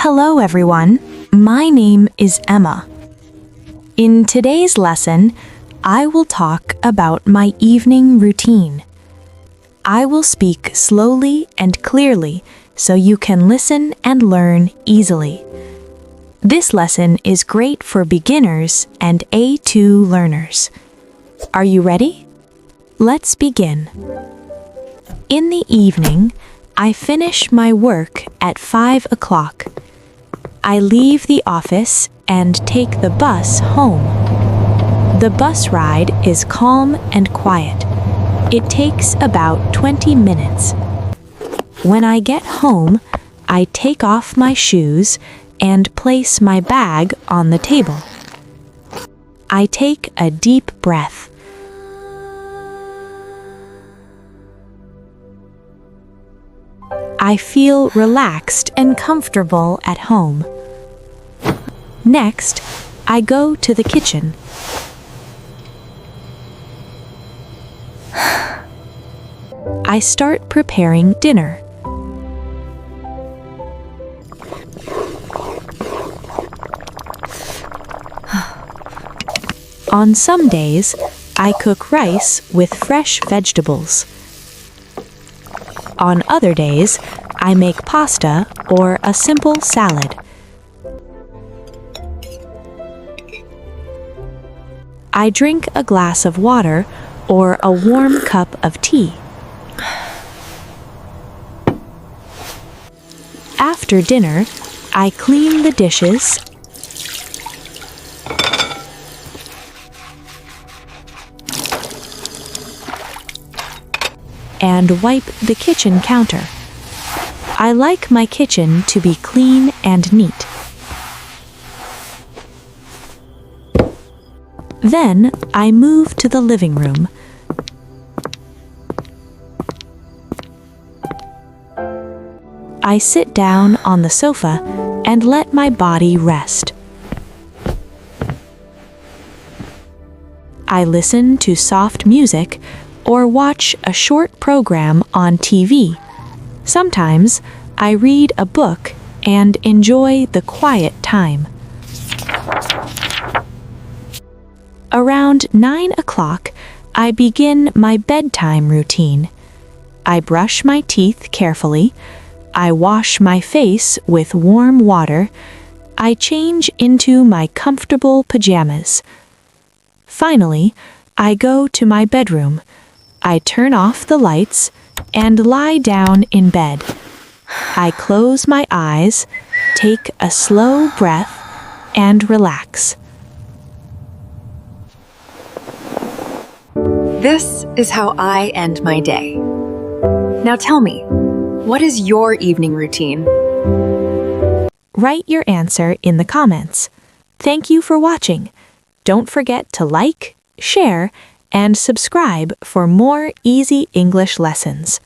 Hello everyone, my name is Emma. In today's lesson, I will talk about my evening routine. I will speak slowly and clearly so you can listen and learn easily. This lesson is great for beginners and A2 learners. Are you ready? Let's begin. In the evening, I finish my work at 5 o'clock. I leave the office and take the bus home. The bus ride is calm and quiet. It takes about 20 minutes. When I get home, I take off my shoes and place my bag on the table. I take a deep breath. I feel relaxed and comfortable at home. Next, I go to the kitchen. I start preparing dinner. On some days, I cook rice with fresh vegetables. On other days, I make pasta or a simple salad. I drink a glass of water or a warm cup of tea. After dinner, I clean the dishes and wipe the kitchen counter. I like my kitchen to be clean and neat. Then I move to the living room. I sit down on the sofa and let my body rest. I listen to soft music or watch a short program on TV. Sometimes I read a book and enjoy the quiet time. Around 9 o'clock, I begin my bedtime routine. I brush my teeth carefully. I wash my face with warm water. I change into my comfortable pajamas. Finally, I go to my bedroom. I turn off the lights and lie down in bed. I close my eyes, take a slow breath, and relax. This is how I end my day. Now tell me, what is your evening routine? Write your answer in the comments. Thank you for watching. Don't forget to like, share, and subscribe for more easy English lessons.